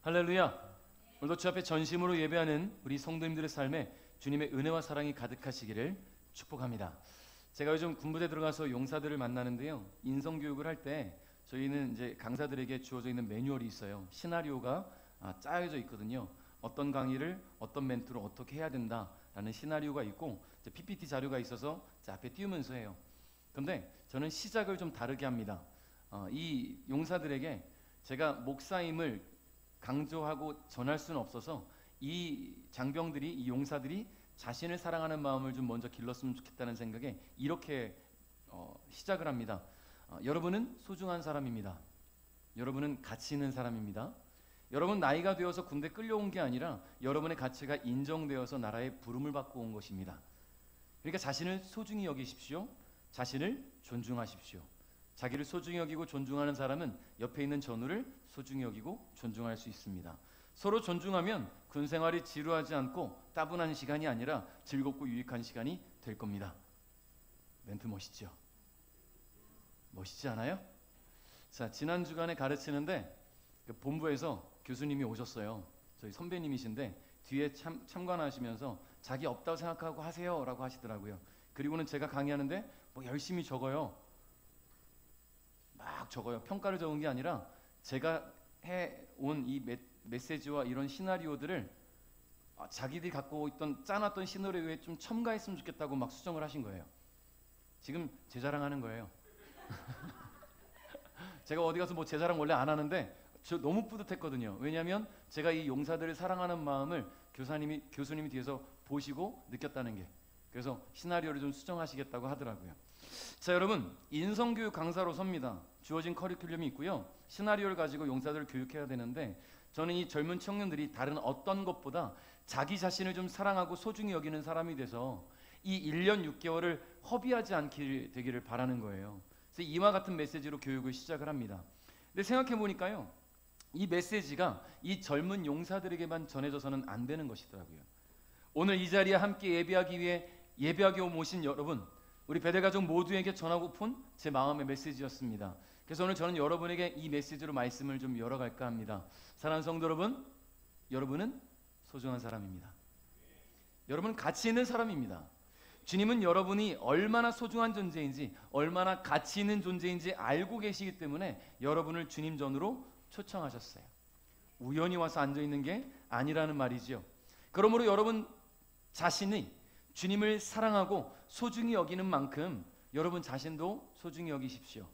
할렐루야. 오늘도 주 앞에 전심으로 예배하는 우리 성도님들의 삶에 주님의 은혜와 사랑이 가득하시기를 축복합니다. 제가 요즘 군부대 들어가서 용사들을 만나는데요, 인성교육을 할 때 저희는 이제 강사들에게 주어져 있는 매뉴얼이 있어요. 시나리오가 짜여져 있거든요. 어떤 강의를 어떤 멘트로 어떻게 해야 된다라는 시나리오가 있고 이제 PPT 자료가 있어서 앞에 띄우면서 해요. 그런데 저는 시작을 좀 다르게 합니다. 이 용사들에게 제가 목사임을 강조하고 전할 수는 없어서 이 장병들이, 이 용사들이 자신을 사랑하는 마음을 좀 먼저 길렀으면 좋겠다는 생각에 이렇게 시작을 합니다. 여러분은 소중한 사람입니다. 여러분은 가치 있는 사람입니다. 여러분 나이가 되어서 군대 끌려온 게 아니라 여러분의 가치가 인정되어서 나라의 부름을 받고 온 것입니다. 그러니까 자신을 소중히 여기십시오. 자신을 존중하십시오. 자기를 소중히 여기고 존중하는 사람은 옆에 있는 전우를 소중히 여기고 존중할 수 있습니다. 서로 존중하면 군 생활이 지루하지 않고 따분한 시간이 아니라 즐겁고 유익한 시간이 될 겁니다. 멘트 멋있죠? 멋있지 않아요? 자, 지난 주간에 가르치는데 본부에서 교수님이 오셨어요. 저희 선배님이신데 뒤에 참관하시면서 자기 없다고 생각하고 하세요 라고 하시더라고요. 그리고는 제가 강의하는데 열심히 적어요. 막 적어요. 평가를 적은 게 아니라 제가 해온 이 메시지와 이런 시나리오들을 자기들이 갖고 있던 짜놨던 시나리오에 좀 첨가했으면 좋겠다고 막 수정을 하신 거예요. 지금 제 자랑하는 거예요. 제가 어디 가서 제 자랑 원래 안 하는데 저 너무 뿌듯했거든요. 왜냐하면 제가 이 용사들을 사랑하는 마음을 교수님이 뒤에서 보시고 느꼈다는 게, 그래서 시나리오를 좀 수정하시겠다고 하더라고요. 자, 여러분, 인성교육 강사로서입니다. 주어진 커리큘럼이 있고요. 시나리오를 가지고 용사들을 교육해야 되는데 저는 이 젊은 청년들이 다른 어떤 것보다 자기 자신을 좀 사랑하고 소중히 여기는 사람이 돼서 이 1년 6개월을 허비하지 않게 되기를 바라는 거예요. 그래서 이와 같은 메시지로 교육을 시작을 합니다. 근데 생각해 보니까요, 이 메시지가 이 젊은 용사들에게만 전해져서는 안 되는 것이더라고요. 오늘 이 자리에 함께 예배하기 위해 예배하게 모신 여러분, 우리 베델가족 모두에게 전하고픈 제 마음의 메시지였습니다. 그래서 오늘 저는 여러분에게 이 메시지로 말씀을 좀 열어갈까 합니다. 사랑하는 성도 여러분, 여러분은 소중한 사람입니다. 여러분은 가치 있는 사람입니다. 주님은 여러분이 얼마나 소중한 존재인지, 얼마나 가치 있는 존재인지 알고 계시기 때문에 여러분을 주님 전으로 초청하셨어요. 우연히 와서 앉아있는 게 아니라는 말이죠. 그러므로 여러분 자신이 주님을 사랑하고 소중히 여기는 만큼 여러분 자신도 소중히 여기십시오.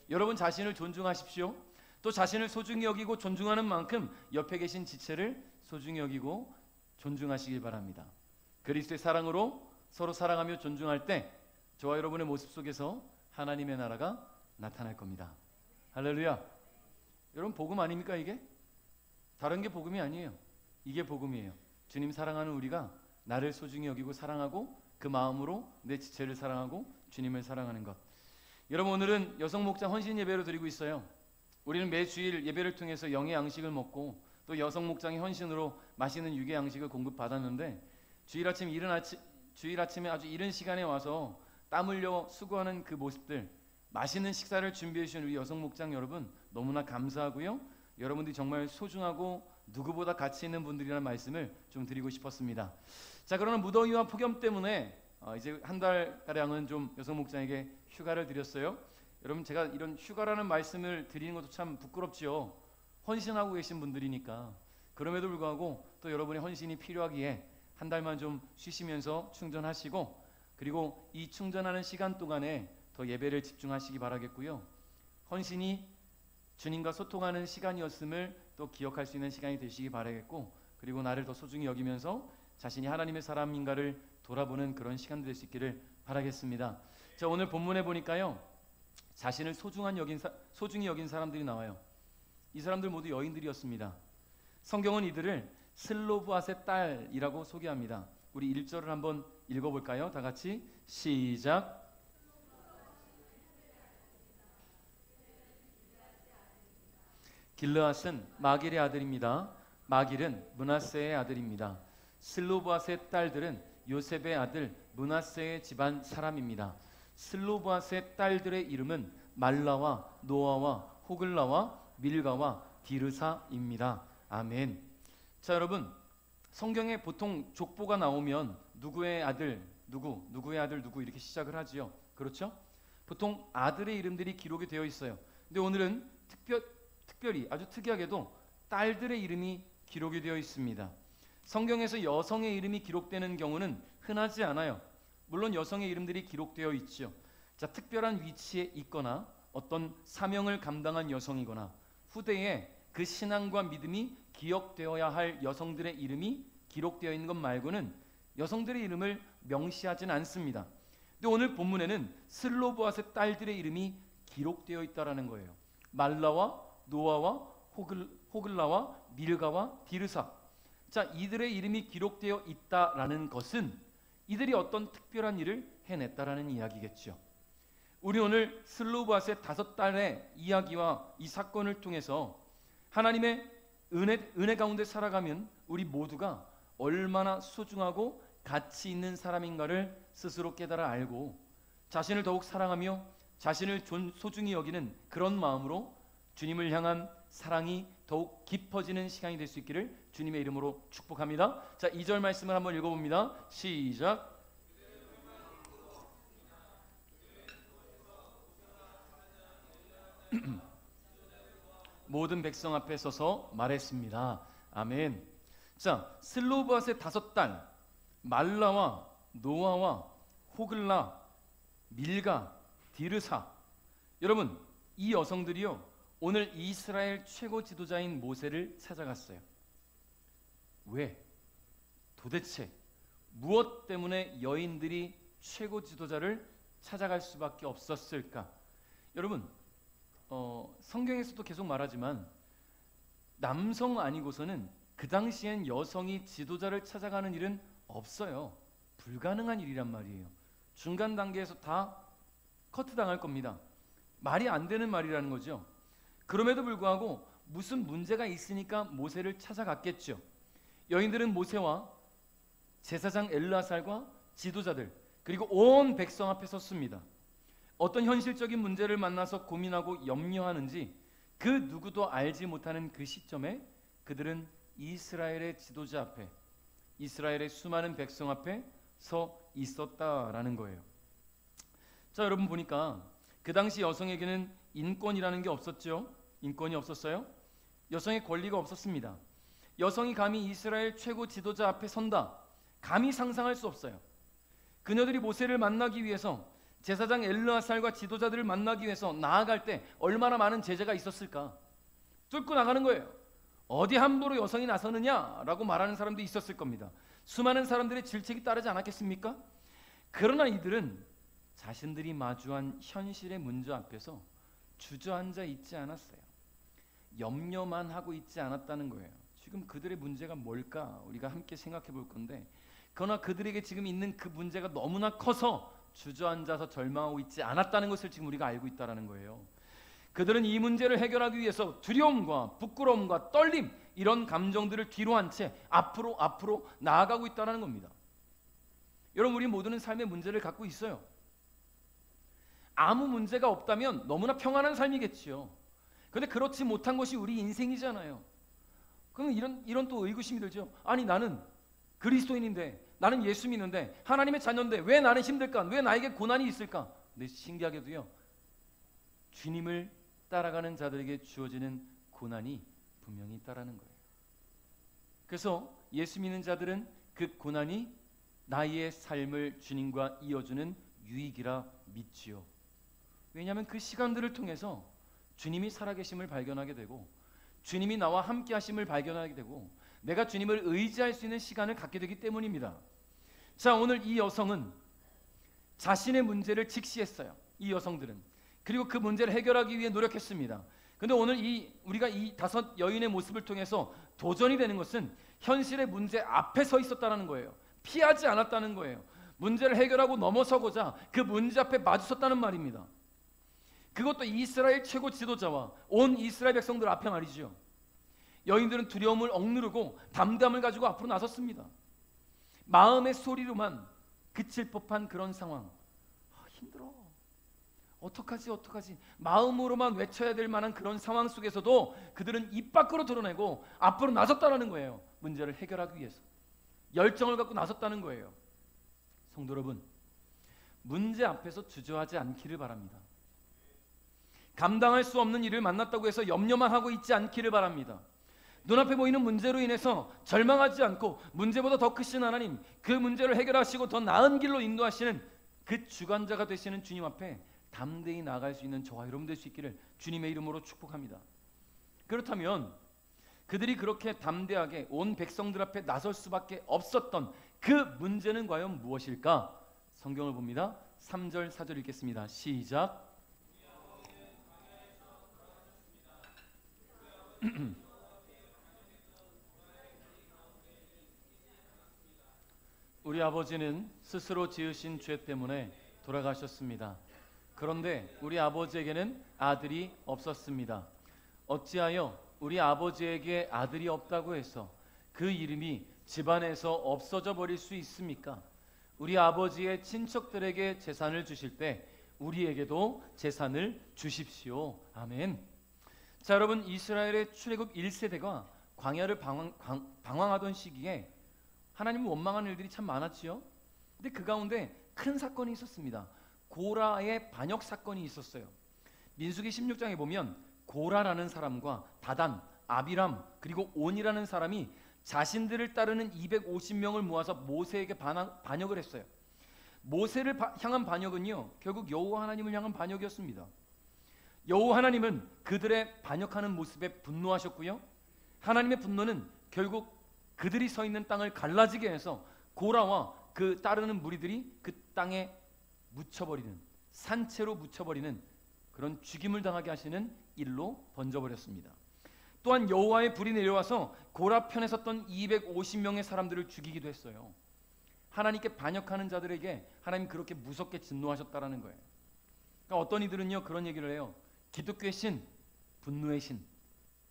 여러분 자신을 존중하십시오. 또 자신을 소중히 여기고 존중하는 만큼 옆에 계신 지체를 소중히 여기고 존중하시길 바랍니다. 그리스도의 사랑으로 서로 사랑하며 존중할 때 저와 여러분의 모습 속에서 하나님의 나라가 나타날 겁니다. 할렐루야. 여러분, 복음 아닙니까 이게? 다른 게 복음이 아니에요. 이게 복음이에요. 주님 사랑하는 우리가 나를 소중히 여기고 사랑하고 그 마음으로 내 지체를 사랑하고 주님을 사랑하는 것. 여러분, 오늘은 여성 목장 헌신 예배로 드리고 있어요. 우리는 매 주일 예배를 통해서 영의 양식을 먹고 또 여성 목장의 헌신으로 맛있는 육의 양식을 공급받았는데 주일 아침에 아주 이른 시간에 와서 땀 흘려 수고하는 그 모습들, 맛있는 식사를 준비해 주신 우리 여성 목장 여러분 너무나 감사하고요. 여러분들이 정말 소중하고 누구보다 가치 있는 분들이라는 말씀을 좀 드리고 싶었습니다. 자, 그러나 무더위와 폭염 때문에 이제 한 달가량은 좀 여성 목장에게 휴가를 드렸어요. 여러분, 제가 이런 휴가라는 말씀을 드리는 것도 참 부끄럽지요. 헌신하고 계신 분들이니까. 그럼에도 불구하고 또 여러분의 헌신이 필요하기에 한 달만 좀 쉬시면서 충전하시고, 그리고 이 충전하는 시간 동안에 더 예배를 집중하시기 바라겠고요. 헌신이 주님과 소통하는 시간이었음을 또 기억할 수 있는 시간이 되시기 바라겠고, 그리고 나를 더 소중히 여기면서 자신이 하나님의 사람인가를 돌아보는 그런 시간이 될 수 있기를 바라겠습니다. 자, 오늘 본문에 보니까요, 자신을 소중히 여긴 사람들이 나와요. 이 사람들 모두 여인들이었습니다. 성경은 이들을 슬로브앗의 딸이라고 소개합니다. 우리 1절을 한번 읽어볼까요? 다 같이 시작. 길르앗은 마길의 아들입니다. 마길은 므낫세의 아들입니다. 슬로브앗의 딸들은 요셉의 아들 므낫세의 집안 사람입니다. 슬로브앗의 딸들의 이름은 말라와 노아와 호글라와 밀가와 디르사입니다. 아멘. 자, 여러분, 성경에 보통 족보가 나오면 누구의 아들 누구의 아들 누구 이렇게 시작을 하지요. 그렇죠? 보통 아들의 이름들이 기록이 되어 있어요. 근데 오늘은 특별히 아주 특이하게도 딸들의 이름이 기록이 되어 있습니다. 성경에서 여성의 이름이 기록되는 경우는 흔하지 않아요. 물론 여성의 이름들이 기록되어 있죠. 자, 특별한 위치에 있거나 어떤 사명을 감당한 여성이거나 후대에 그 신앙과 믿음이 기억되어야 할 여성들의 이름이 기록되어 있는 것 말고는 여성들의 이름을 명시하지는 않습니다. 근데 오늘 본문에는 슬로보앗의 딸들의 이름이 기록되어 있다라는 거예요. 말라와 노아와 호글라와 밀가와 디르사. 자, 이들의 이름이 기록되어 있다라는 것은 이들이 어떤 특별한 일을 해냈다라는 이야기겠죠. 우리 오늘 슬로보앗의 5딸의 이야기와 이 사건을 통해서 하나님의 은혜 가운데 살아가면 우리 모두가 얼마나 소중하고 가치 있는 사람인가를 스스로 깨달아 알고 자신을 더욱 사랑하며 자신을 소중히 여기는 그런 마음으로 주님을 향한 사랑이 더욱 깊어지는 시간이 될 수 있기를 주님의 이름으로 축복합니다. 자, 2절 말씀을 한번 읽어봅니다. 시작. 모든 백성 앞에 서서 말했습니다. 아멘. 자, 슬로보앗의 5딸 말라와 노아와 호글라, 밀가, 디르사. 여러분, 이 여성들이요 오늘 이스라엘 최고 지도자인 모세를 찾아갔어요. 왜? 도대체 무엇 때문에 여인들이 최고 지도자를 찾아갈 수밖에 없었을까? 여러분, 성경에서도 계속 말하지만 남성 아니고서는 그 당시엔 여성이 지도자를 찾아가는 일은 없어요. 불가능한 일이란 말이에요. 중간 단계에서 다 커트당할 겁니다. 말이 안 되는 말이라는 거죠. 그럼에도 불구하고 무슨 문제가 있으니까 모세를 찾아갔겠죠. 여인들은 모세와 제사장 엘르아살과 지도자들 그리고 온 백성 앞에 섰습니다. 어떤 현실적인 문제를 만나서 고민하고 염려하는지 그 누구도 알지 못하는 그 시점에 그들은 이스라엘의 지도자 앞에, 이스라엘의 수많은 백성 앞에 서 있었다라는 거예요. 자, 여러분 보니까 그 당시 여성에게는 인권이라는 게 없었죠. 인권이 없었어요. 여성의 권리가 없었습니다. 여성이 감히 이스라엘 최고 지도자 앞에 선다, 감히 상상할 수 없어요. 그녀들이 모세를 만나기 위해서, 제사장 엘르아살과 지도자들을 만나기 위해서 나아갈 때 얼마나 많은 제재가 있었을까? 뚫고 나가는 거예요. 어디 함부로 여성이 나서느냐라고 말하는 사람도 있었을 겁니다. 수많은 사람들의 질책이 따르지 않았겠습니까? 그러나 이들은 자신들이 마주한 현실의 문제 앞에서 주저앉아 있지 않았어요. 염려만 하고 있지 않았다는 거예요. 지금 그들의 문제가 뭘까? 우리가 함께 생각해 볼 건데, 그러나 그들에게 지금 있는 그 문제가 너무나 커서 주저앉아서 절망하고 있지 않았다는 것을 지금 우리가 알고 있다는 거예요. 그들은 이 문제를 해결하기 위해서 두려움과 부끄러움과 떨림, 이런 감정들을 뒤로 한 채 앞으로 나아가고 있다는 겁니다. 여러분, 우리 모두는 삶의 문제를 갖고 있어요. 아무 문제가 없다면 너무나 평안한 삶이겠지요. 그런데 그렇지 못한 것이 우리 인생이잖아요. 그럼 이런 또 의구심이 들죠. 아니, 나는 그리스도인인데, 나는 예수 믿는데, 하나님의 자녀인데 왜 나는 힘들까? 왜 나에게 고난이 있을까? 근데 신기하게도요, 주님을 따라가는 자들에게 주어지는 고난이 분명히 있다라는 거예요. 그래서 예수 믿는 자들은 그 고난이 나의 삶을 주님과 이어주는 유익이라 믿지요. 왜냐하면 그 시간들을 통해서 주님이 살아계심을 발견하게 되고, 주님이 나와 함께 하심을 발견하게 되고, 내가 주님을 의지할 수 있는 시간을 갖게 되기 때문입니다. 자, 오늘 이 여성은 자신의 문제를 직시했어요. 이 여성들은. 그리고 그 문제를 해결하기 위해 노력했습니다. 그런데 오늘 우리가 이 5 여인의 모습을 통해서 도전이 되는 것은 현실의 문제 앞에 서 있었다는 거예요. 피하지 않았다는 거예요. 문제를 해결하고 넘어서고자 그 문제 앞에 마주섰다는 말입니다. 그것도 이스라엘 최고 지도자와 온 이스라엘 백성들 앞에 말이죠. 여인들은 두려움을 억누르고 담담을 가지고 앞으로 나섰습니다. 마음의 소리로만 그칠 법한 그런 상황. 힘들어. 어떡하지 어떡하지 마음으로만 외쳐야 될 만한 그런 상황 속에서도 그들은 입 밖으로 드러내고 앞으로 나섰다는 거예요. 문제를 해결하기 위해서 열정을 갖고 나섰다는 거예요. 성도 여러분, 문제 앞에서 주저하지 않기를 바랍니다. 감당할 수 없는 일을 만났다고 해서 염려만 하고 있지 않기를 바랍니다. 눈앞에 보이는 문제로 인해서 절망하지 않고 문제보다 더 크신 하나님, 그 문제를 해결하시고 더 나은 길로 인도하시는 그 주관자가 되시는 주님 앞에 담대히 나아갈 수 있는 저와 여러분 될 수 있기를 주님의 이름으로 축복합니다. 그렇다면 그들이 그렇게 담대하게 온 백성들 앞에 나설 수밖에 없었던 그 문제는 과연 무엇일까? 성경을 봅니다. 3절 4절 읽겠습니다. 시작. 우리 아버지는 스스로 지으신 죄 때문에 돌아가셨습니다. 그런데 우리 아버지에게는 아들이 없었습니다. 어찌하여 우리 아버지에게 아들이 없다고 해서 그 이름이 집안에서 없어져 버릴 수 있습니까? 우리 아버지의 친척들에게 재산을 주실 때 우리에게도 재산을 주십시오. 아멘. 자, 여러분, 이스라엘의 출애굽 1세대가 광야를 방황하던 시기에 하나님을 원망하는 일들이 참 많았지요. 근데 그 가운데 큰 사건이 있었습니다. 고라의 반역 사건이 있었어요. 민수기 16장에 보면 고라라는 사람과 다단, 아비람, 그리고 온이라는 사람이 자신들을 따르는 250명을 모아서 모세에게 반역을 했어요. 모세를 향한 반역은요, 결국 여호와 하나님을 향한 반역이었습니다. 여호와 하나님은 그들의 반역하는 모습에 분노하셨고요, 하나님의 분노는 결국 그들이 서 있는 땅을 갈라지게 해서 고라와 그 따르는 무리들이 그 땅에 묻혀버리는, 산채로 묻혀버리는 그런 죽임을 당하게 하시는 일로 번져버렸습니다. 또한 여호와의 불이 내려와서 고라 편에 섰던 250명의 사람들을 죽이기도 했어요. 하나님께 반역하는 자들에게 하나님 그렇게 무섭게 진노하셨다라는 거예요. 그러니까 어떤 이들은요 그런 얘기를 해요. 기독교의 신, 분노의 신,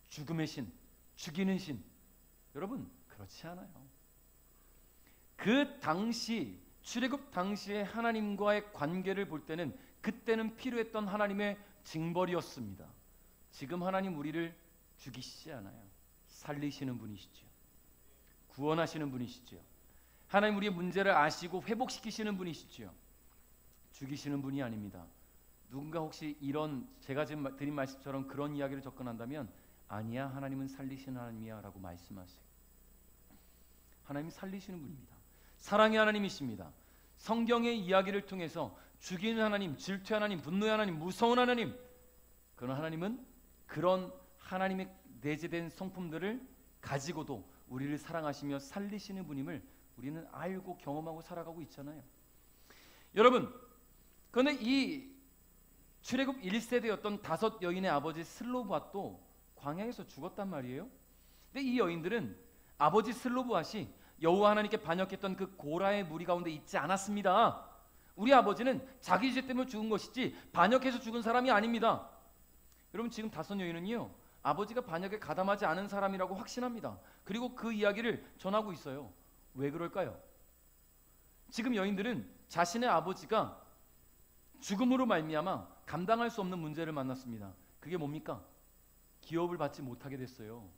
죽음의 신, 죽이는 신. 여러분, 그렇지 않아요. 그 당시 출애굽 당시에 하나님과의 관계를 볼 때는 그때는 필요했던 하나님의 징벌이었습니다. 지금 하나님 우리를 죽이시지 않아요. 살리시는 분이시죠. 구원하시는 분이시죠. 하나님 우리의 문제를 아시고 회복시키시는 분이시죠. 죽이시는 분이 아닙니다. 누군가 혹시 이런 제가 지금 드린 말씀처럼 그런 이야기를 접근한다면 아니야, 하나님은 살리시는 하나님이야 라고 말씀하세요. 하나님이 살리시는 분입니다. 사랑의 하나님이십니다. 성경의 이야기를 통해서 죽이는 하나님, 질투의 하나님, 분노의 하나님, 무서운 하나님, 그런 하나님은 그런 하나님의 내재된 성품들을 가지고도 우리를 사랑하시며 살리시는 분임을 우리는 알고 경험하고 살아가고 있잖아요. 여러분, 그런데 이 출애굽 1세대였던 5 여인의 아버지 슬로브앗도 광야에서 죽었단 말이에요. 근데 이 여인들은 아버지 슬로브앗이 여호와 하나님께 반역했던 그 고라의 무리 가운데 있지 않았습니다. 우리 아버지는 자기 죄 때문에 죽은 것이지 반역해서 죽은 사람이 아닙니다. 여러분, 지금 5 여인은요 아버지가 반역에 가담하지 않은 사람이라고 확신합니다. 그리고 그 이야기를 전하고 있어요. 왜 그럴까요? 지금 여인들은 자신의 아버지가 죽음으로 말미암아 감당할 수 없는 문제를 만났습니다. 그게 뭡니까? 기업을 받지 못하게 됐어요.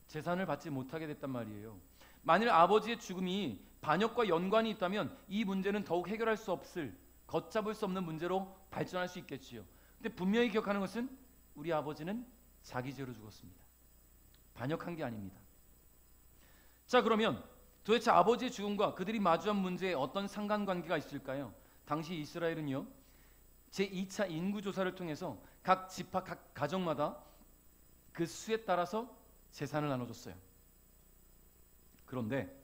재산을 받지 못하게 됐단 말이에요. 만일 아버지의 죽음이 반역과 연관이 있다면 이 문제는 더욱 해결할 수 없을, 걷잡을 수 없는 문제로 발전할 수 있겠지요. 근데 분명히 기억하는 것은 우리 아버지는 자기 죄로 죽었습니다. 반역한 게 아닙니다. 자, 그러면 도대체 아버지의 죽음과 그들이 마주한 문제에 어떤 상관관계가 있을까요? 당시 이스라엘은요 제2차 인구조사를 통해서 각 지파, 각 가정마다 그 수에 따라서 재산을 나눠줬어요. 그런데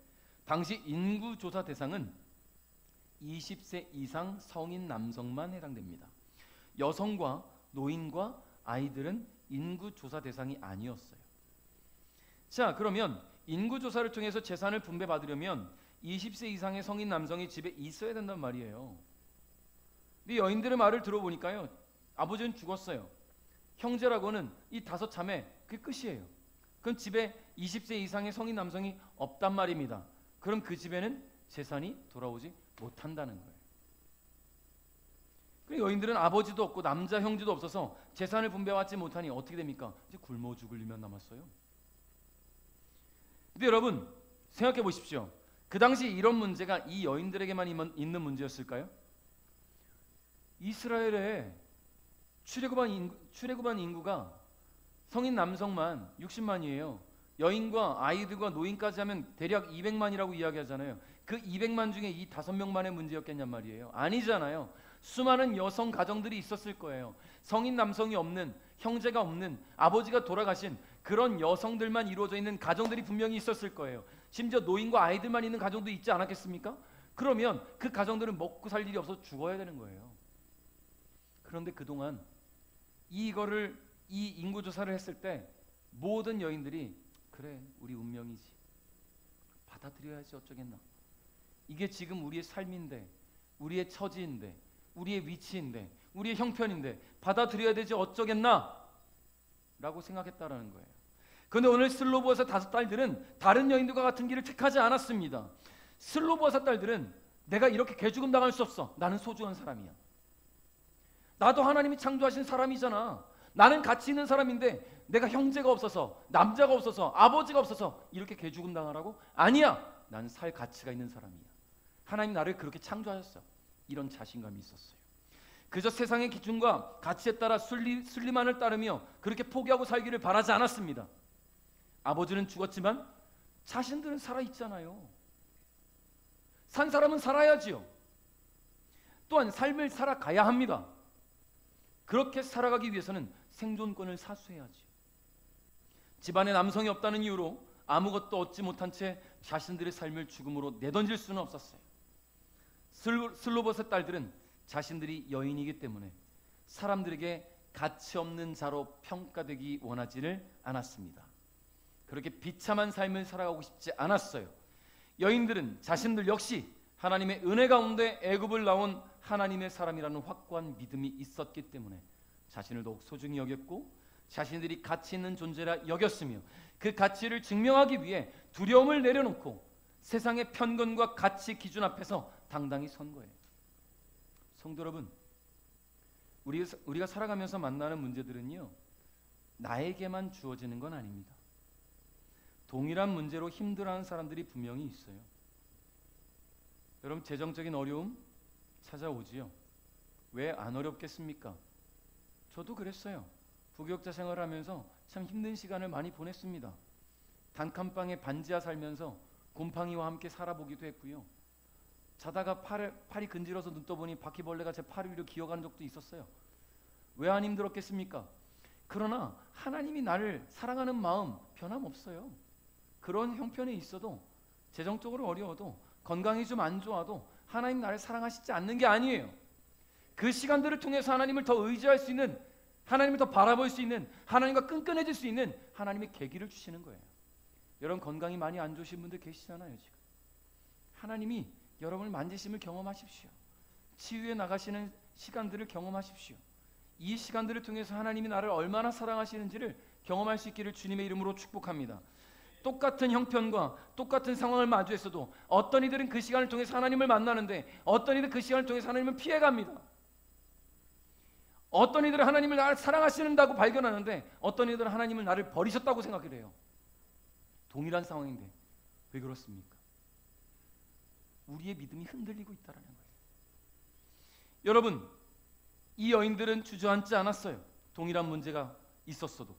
당시 인구조사 대상은 20세 이상 성인 남성만 해당됩니다. 여성과 노인과 아이들은 인구조사 대상이 아니었어요. 자, 그러면 인구조사를 통해서 재산을 분배받으려면 20세 이상의 성인 남성이 집에 있어야 된단 말이에요. 근데 여인들의 말을 들어보니까요 아버지는 죽었어요. 형제라고는 이 5 자매, 그게 끝이에요. 그럼 집에 20세 이상의 성인 남성이 없단 말입니다. 그럼 그 집에는 재산이 돌아오지 못한다는 거예요. 여인들은 아버지도 없고 남자 형제도 없어서 재산을 분배받지 못하니 어떻게 됩니까? 이제 굶어 죽을 일만 남았어요. 근데 여러분 생각해 보십시오. 그 당시 이런 문제가 이 여인들에게만 있는 문제였을까요? 이스라엘에 출애굽한 인구가 성인 남성만 60만이에요. 여인과 아이들과 노인까지 하면 대략 200만이라고 이야기하잖아요. 그 200만 중에 이 5명만의 문제였겠냔 말이에요. 아니잖아요. 수많은 여성 가정들이 있었을 거예요. 성인 남성이 없는, 형제가 없는, 아버지가 돌아가신 그런 여성들만 이루어져 있는 가정들이 분명히 있었을 거예요. 심지어 노인과 아이들만 있는 가정도 있지 않았겠습니까? 그러면 그 가정들은 먹고 살 일이 없어서 죽어야 되는 거예요. 그런데 그동안 이 인구조사를 했을 때 모든 여인들이 그래 우리 운명이지, 받아들여야지 어쩌겠나, 이게 지금 우리의 삶인데, 우리의 처지인데, 우리의 위치인데, 우리의 형편인데 받아들여야 되지 어쩌겠나 라고 생각했다라는 거예요. 그런데 오늘 슬로보아서 5딸들은 다른 여인들과 같은 길을 택하지 않았습니다. 슬로보아서 딸들은 내가 이렇게 개죽음 당할 수 없어, 나는 소중한 사람이야, 나도 하나님이 창조하신 사람이잖아, 나는 가치 있는 사람인데 내가 형제가 없어서, 남자가 없어서, 아버지가 없어서 이렇게 개죽음 당하라고? 아니야, 난 살 가치가 있는 사람이야, 하나님 나를 그렇게 창조하셨어, 이런 자신감이 있었어요. 그저 세상의 기준과 가치에 따라 순리만을 따르며 그렇게 포기하고 살기를 바라지 않았습니다. 아버지는 죽었지만 자신들은 살아있잖아요. 산 사람은 살아야지요. 또한 삶을 살아가야 합니다. 그렇게 살아가기 위해서는 생존권을 사수해야지. 집안에 남성이 없다는 이유로 아무것도 얻지 못한 채 자신들의 삶을 죽음으로 내던질 수는 없었어요. 슬로보아서 딸들은 자신들이 여인이기 때문에 사람들에게 가치 없는 자로 평가되기 원하지를 않았습니다. 그렇게 비참한 삶을 살아가고 싶지 않았어요. 여인들은 자신들 역시 하나님의 은혜 가운데 애굽을 나온 하나님의 사람이라는 확고한 믿음이 있었기 때문에 자신을 더욱 소중히 여겼고 자신들이 가치 있는 존재라 여겼으며 그 가치를 증명하기 위해 두려움을 내려놓고 세상의 편견과 가치 기준 앞에서 당당히 선 거예요. 성도 여러분, 우리가 살아가면서 만나는 문제들은요, 나에게만 주어지는 건 아닙니다. 동일한 문제로 힘들어하는 사람들이 분명히 있어요. 여러분, 재정적인 어려움 찾아오지요. 왜 안 어렵겠습니까? 저도 그랬어요. 부교육자 생활하면서 참 힘든 시간을 많이 보냈습니다. 단칸방에 반지하 살면서 곰팡이와 함께 살아보기도 했고요. 자다가 팔이 근질어서 눈 떠보니 바퀴벌레가 제 팔 위로 기어가는 적도 있었어요. 왜 안 힘들었겠습니까? 그러나 하나님이 나를 사랑하는 마음 변함없어요. 그런 형편에 있어도, 재정적으로 어려워도, 건강이 좀 안 좋아도 하나님 나를 사랑하시지 않는 게 아니에요. 그 시간들을 통해서 하나님을 더 의지할 수 있는, 하나님을 더 바라볼 수 있는, 하나님과 끈끈해질 수 있는 하나님의 계기를 주시는 거예요. 여러분, 건강이 많이 안 좋으신 분들 계시잖아요. 지금 하나님이 여러분을 만지심을 경험하십시오. 치유해 나가시는 시간들을 경험하십시오. 이 시간들을 통해서 하나님이 나를 얼마나 사랑하시는지를 경험할 수 있기를 주님의 이름으로 축복합니다. 똑같은 형편과 똑같은 상황을 마주했어도 어떤 이들은 그 시간을 통해서 하나님을 만나는데 어떤 이들은 그 시간을 통해서 하나님을 피해갑니다. 어떤 이들은 하나님을 나를 사랑하시는다고 발견하는데 어떤 이들은 하나님을 나를 버리셨다고 생각을 해요. 동일한 상황인데 왜 그렇습니까? 우리의 믿음이 흔들리고 있다는 거예요. 여러분, 이 여인들은 주저앉지 않았어요. 동일한 문제가 있었어도.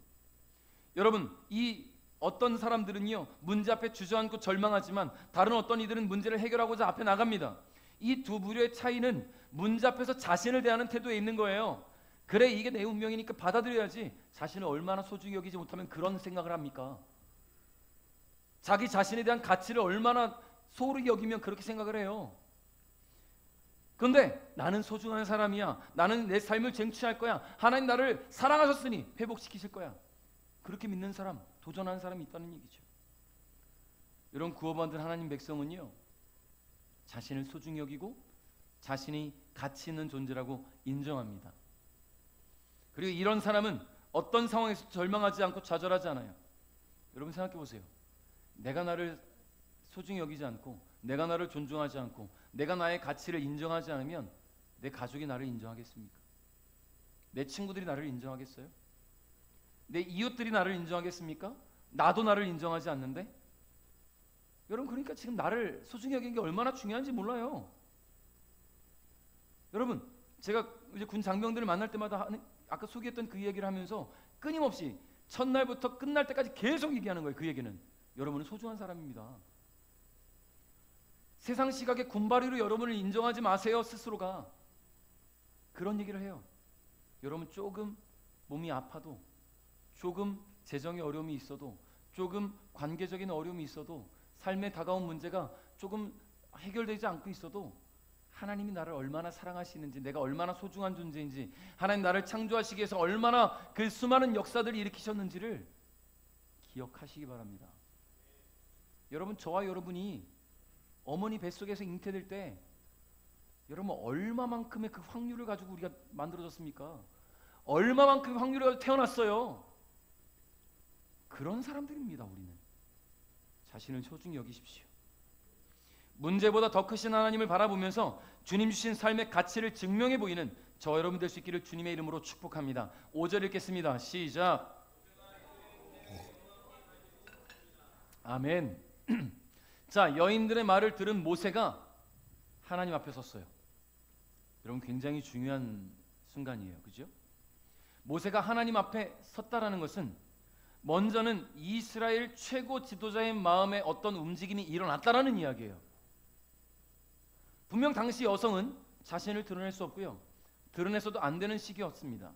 여러분, 이 어떤 사람들은요, 문제 앞에 주저앉고 절망하지만 다른 어떤 이들은 문제를 해결하고자 앞에 나갑니다. 이 두 부류의 차이는 문제 앞에서 자신을 대하는 태도에 있는 거예요. 그래, 이게 내 운명이니까 받아들여야지. 자신을 얼마나 소중히 여기지 못하면 그런 생각을 합니까? 자기 자신에 대한 가치를 얼마나 소홀히 여기면 그렇게 생각을 해요. 그런데 나는 소중한 사람이야, 나는 내 삶을 쟁취할 거야, 하나님 나를 사랑하셨으니 회복시키실 거야, 그렇게 믿는 사람, 도전하는 사람이 있다는 얘기죠. 이런 구원받은 하나님 백성은요, 자신을 소중히 여기고 자신이 가치 있는 존재라고 인정합니다. 그리고 이런 사람은 어떤 상황에서 절망하지 않고 좌절하지 않아요. 여러분 생각해 보세요. 내가 나를 소중히 여기지 않고, 내가 나를 존중하지 않고, 내가 나의 가치를 인정하지 않으면 내 가족이 나를 인정하겠습니까? 내 친구들이 나를 인정하겠어요? 내 이웃들이 나를 인정하겠습니까? 나도 나를 인정하지 않는데? 여러분, 그러니까 지금 나를 소중히 여기는 게 얼마나 중요한지 몰라요. 여러분, 제가 이제 군 장병들을 만날 때마다 아까 소개했던 그 얘기를 하면서 끊임없이 첫날부터 끝날 때까지 계속 얘기하는 거예요. 그 얘기는 여러분은 소중한 사람입니다. 세상 시각의 군바리로 여러분을 인정하지 마세요. 스스로가 그런 얘기를 해요. 여러분, 조금 몸이 아파도, 조금 재정의 어려움이 있어도, 조금 관계적인 어려움이 있어도, 삶에 다가온 문제가 조금 해결되지 않고 있어도 하나님이 나를 얼마나 사랑하시는지, 내가 얼마나 소중한 존재인지, 하나님 나를 창조하시기 위해서 얼마나 그 수많은 역사들을 일으키셨는지를 기억하시기 바랍니다. 여러분, 저와 여러분이 어머니 뱃속에서 잉태될 때 여러분 얼마만큼의 그 확률을 가지고 우리가 만들어졌습니까? 얼마만큼의 확률을 가지고 태어났어요. 그런 사람들입니다. 우리는 자신을 소중히 여기십시오. 문제보다 더 크신 하나님을 바라보면서 주님 주신 삶의 가치를 증명해 보이는 저와 여러분 될 수 있기를 주님의 이름으로 축복합니다. 5절 읽겠습니다. 시작. 아멘. 자, 여인들의 말을 들은 모세가 하나님 앞에 섰어요. 여러분, 굉장히 중요한 순간이에요. 그죠? 모세가 하나님 앞에 섰다라는 것은 먼저는 이스라엘 최고 지도자의 마음에 어떤 움직임이 일어났다라는 이야기예요. 분명 당시 여성은 자신을 드러낼 수 없고요, 드러내서도 안 되는 시기였습니다.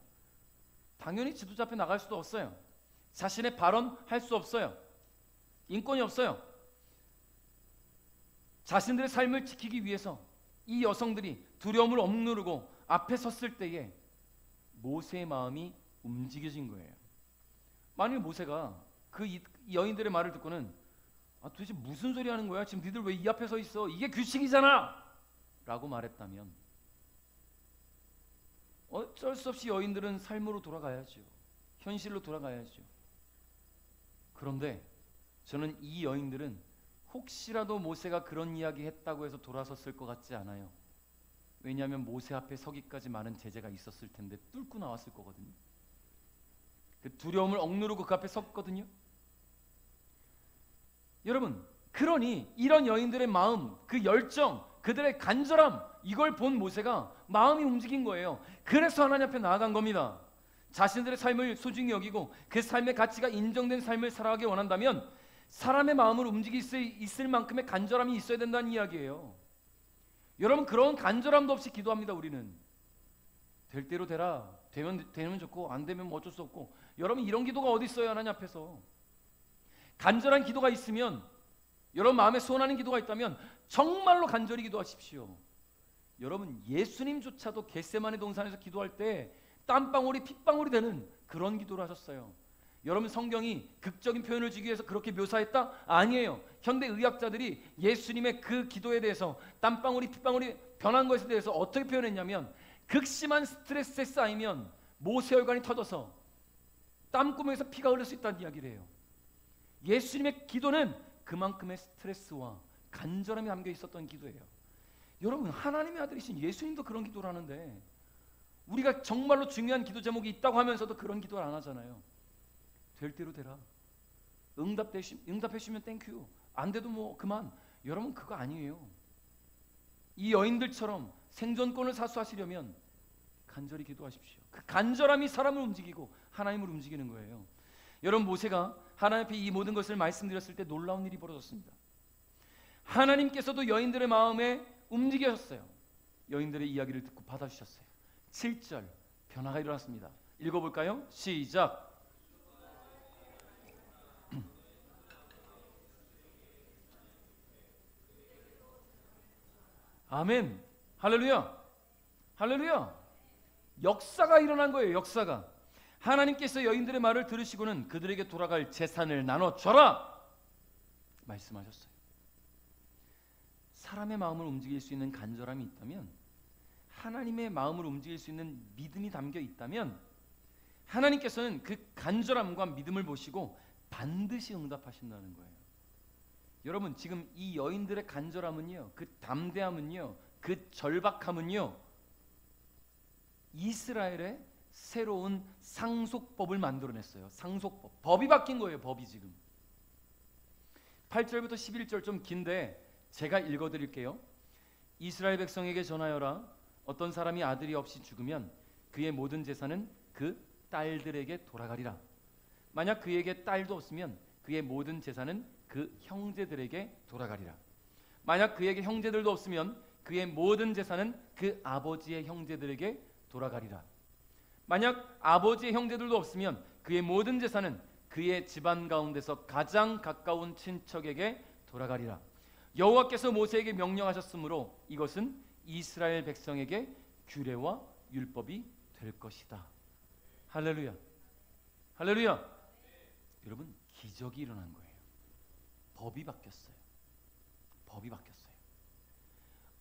당연히 지도자 앞에 나갈 수도 없어요. 자신의 발언할 수 없어요. 인권이 없어요. 자신들의 삶을 지키기 위해서 이 여성들이 두려움을 억누르고 앞에 섰을 때에 모세의 마음이 움직여진 거예요. 만일 모세가 그 여인들의 말을 듣고는 도대체 무슨 소리 하는 거야? 지금 니들 왜 이 앞에 서 있어? 이게 규칙이잖아! 라고 말했다면 어쩔 수 없이 여인들은 삶으로 돌아가야죠. 현실로 돌아가야죠. 그런데 저는 이 여인들은 혹시라도 모세가 그런 이야기 했다고 해서 돌아섰을 것 같지 않아요. 왜냐하면 모세 앞에 서기까지 많은 제재가 있었을 텐데 뚫고 나왔을 거거든요. 그 두려움을 억누르고 그 앞에 섰거든요. 여러분, 그러니 이런 여인들의 마음, 그 열정, 그들의 간절함, 이걸 본 모세가 마음이 움직인 거예요. 그래서 하나님 앞에 나아간 겁니다. 자신들의 삶을 소중히 여기고 그 삶의 가치가 인정된 삶을 살아가기 원한다면 사람의 마음을 움직일 수 있을 만큼의 간절함이 있어야 된다는 이야기예요. 여러분, 그런 간절함도 없이 기도합니다. 우리는 될 대로 되라, 되면 좋고 안 되면 뭐 어쩔 수 없고. 여러분, 이런 기도가 어디 있어요? 하나님 앞에서 간절한 기도가 있으면, 여러분 마음에 소원하는 기도가 있다면 정말로 간절히 기도하십시오. 여러분, 예수님조차도 겟세마네 동산에서 기도할 때 땀방울이 핏방울이 되는 그런 기도를 하셨어요. 여러분, 성경이 극적인 표현을 주기 위해서 그렇게 묘사했다? 아니에요. 현대 의학자들이 예수님의 그 기도에 대해서 땀방울이 핏방울이 변한 것에 대해서 어떻게 표현했냐면, 극심한 스트레스에 쌓이면 모세혈관이 터져서 땀구멍에서 피가 흐를 수 있다는 이야기를 해요. 예수님의 기도는 그만큼의 스트레스와 간절함이 담겨 있었던 기도예요. 여러분, 하나님의 아들이신 예수님도 그런 기도를 하는데 우리가 정말로 중요한 기도 제목이 있다고 하면서도 그런 기도를 안 하잖아요. 될 대로 되라, 응답해 주시면 땡큐, 안 돼도 뭐 그만. 여러분, 그거 아니에요. 이 여인들처럼 생존권을 사수하시려면 간절히 기도하십시오. 그 간절함이 사람을 움직이고 하나님을 움직이는 거예요. 여러분, 모세가 하나님 앞에 이 모든 것을 말씀드렸을 때 놀라운 일이 벌어졌습니다. 하나님께서도 여인들의 마음에 움직이셨어요. 여인들의 이야기를 듣고 받아주셨어요. 7절 변화가 일어났습니다. 읽어볼까요? 시작. 아멘. 할렐루야. 할렐루야. 역사가 일어난 거예요. 역사가. 하나님께서 여인들의 말을 들으시고는 그들에게 돌아갈 재산을 나눠줘라 말씀하셨어요. 사람의 마음을 움직일 수 있는 간절함이 있다면, 하나님의 마음을 움직일 수 있는 믿음이 담겨 있다면, 하나님께서는 그 간절함과 믿음을 보시고 반드시 응답하신다는 거예요. 여러분, 지금 이 여인들의 간절함은요, 그 담대함은요, 그 절박함은요, 이스라엘의 새로운 상속법을 만들어냈어요. 상속법. 법이 바뀐 거예요. 법이 지금. 8절부터 11절 좀 긴데 제가 읽어드릴게요. 이스라엘 백성에게 전하여라. 어떤 사람이 아들이 없이 죽으면 그의 모든 재산은 그 딸들에게 돌아가리라. 만약 그에게 딸도 없으면 그의 모든 재산은 그 형제들에게 돌아가리라. 만약 그에게 형제들도 없으면 그의 모든 재산은 그 아버지의 형제들에게 돌아가리라. 만약 아버지의 형제들도 없으면 그의 모든 재산은 그의 집안 가운데서 가장 가까운 친척에게 돌아가리라. 여호와께서 모세에게 명령하셨으므로 이것은 이스라엘 백성에게 규례와 율법이 될 것이다. 할렐루야. 할렐루야. 여러분, 기적이 일어난 거예요. 법이 바뀌었어요. 법이 바뀌었어요.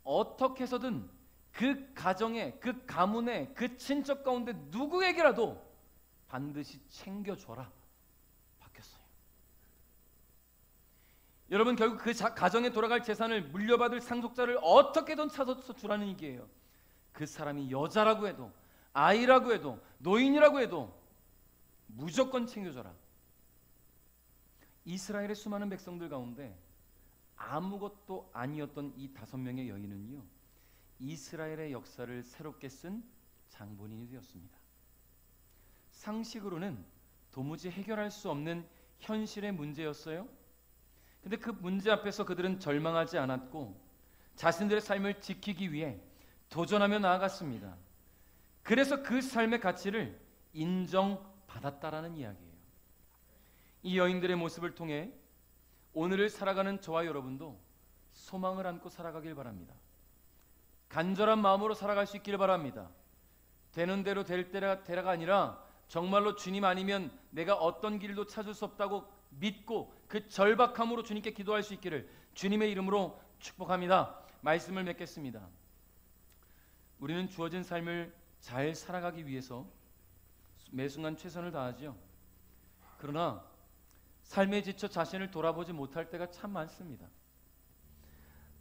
어떻게 해서든 그 가정에, 그 가문에, 그 친척 가운데 누구에게라도 반드시 챙겨줘라. 바뀌었어요. 여러분, 결국 그 가정에 돌아갈 재산을 물려받을 상속자를 어떻게든 찾아서 주라는 얘기예요. 그 사람이 여자라고 해도, 아이라고 해도, 노인이라고 해도 무조건 챙겨줘라. 이스라엘의 수많은 백성들 가운데 아무것도 아니었던 이 5명의 여인은요, 이스라엘의 역사를 새롭게 쓴 장본인이 되었습니다. 상식으로는 도무지 해결할 수 없는 현실의 문제였어요. 근데 그 문제 앞에서 그들은 절망하지 않았고 자신들의 삶을 지키기 위해 도전하며 나아갔습니다. 그래서 그 삶의 가치를 인정받았다라는 이야기예요. 이 여인들의 모습을 통해 오늘을 살아가는 저와 여러분도 소망을 안고 살아가길 바랍니다. 간절한 마음으로 살아갈 수 있기를 바랍니다. 되는 대로 될 때가 아니라 정말로 주님 아니면 내가 어떤 길도 찾을 수 없다고 믿고 그 절박함으로 주님께 기도할 수 있기를 주님의 이름으로 축복합니다. 말씀을 맺겠습니다. 우리는 주어진 삶을 잘 살아가기 위해서 매 순간 최선을 다하죠. 그러나 삶에 지쳐 자신을 돌아보지 못할 때가 참 많습니다.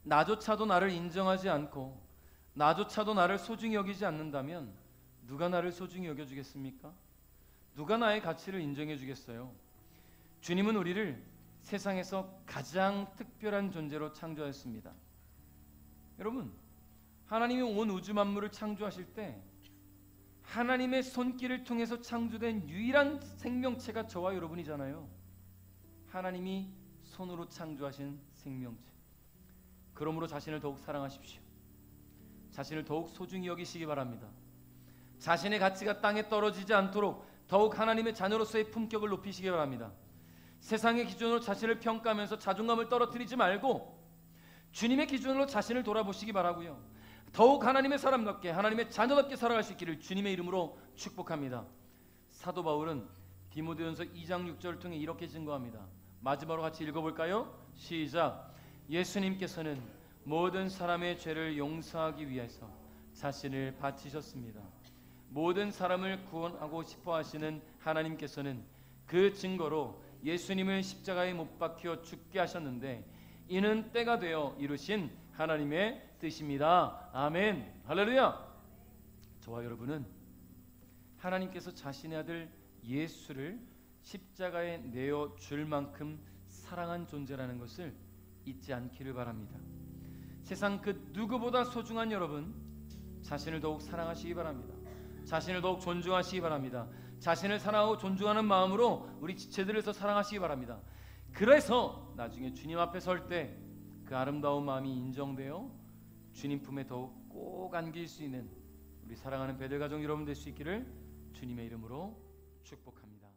나조차도 나를 인정하지 않고 나조차도 나를 소중히 여기지 않는다면 누가 나를 소중히 여겨주겠습니까? 누가 나의 가치를 인정해 주겠어요? 주님은 우리를 세상에서 가장 특별한 존재로 창조하였습니다. 여러분, 하나님이 온 우주 만물을 창조하실 때 하나님의 손길을 통해서 창조된 유일한 생명체가 저와 여러분이잖아요. 하나님이 손으로 창조하신 생명체. 그러므로 자신을 더욱 사랑하십시오. 자신을 더욱 소중히 여기시기 바랍니다. 자신의 가치가 땅에 떨어지지 않도록 더욱 하나님의 자녀로서의 품격을 높이시기 바랍니다. 세상의 기준으로 자신을 평가하면서 자존감을 떨어뜨리지 말고 주님의 기준으로 자신을 돌아보시기 바라고요. 더욱 하나님의 사람답게, 하나님의 자녀답게 살아갈 수 있기를 주님의 이름으로 축복합니다. 사도 바울은 디모데전서 2장 6절을 통해 이렇게 증거합니다. 마지막으로 같이 읽어볼까요? 시작. 예수님께서는 모든 사람의 죄를 용서하기 위해서 자신을 바치셨습니다. 모든 사람을 구원하고 싶어 하시는 하나님께서는 그 증거로 예수님을 십자가에 못 박혀 죽게 하셨는데 이는 때가 되어 이루신 하나님의 뜻입니다. 아멘. 할렐루야. 저와 여러분은 하나님께서 자신의 아들 예수를 십자가에 내어 줄 만큼 사랑한 존재라는 것을 잊지 않기를 바랍니다. 세상 그 누구보다 소중한 여러분, 자신을 더욱 사랑하시기 바랍니다. 자신을 더욱 존중하시기 바랍니다. 자신을 사랑하고 존중하는 마음으로 우리 지체들에서 사랑하시기 바랍니다. 그래서 나중에 주님 앞에 설 때 그 아름다운 마음이 인정되어 주님 품에 더욱 꼭 안길 수 있는 우리 사랑하는 베델 가족 여러분 될 수 있기를 주님의 이름으로 축복합니다.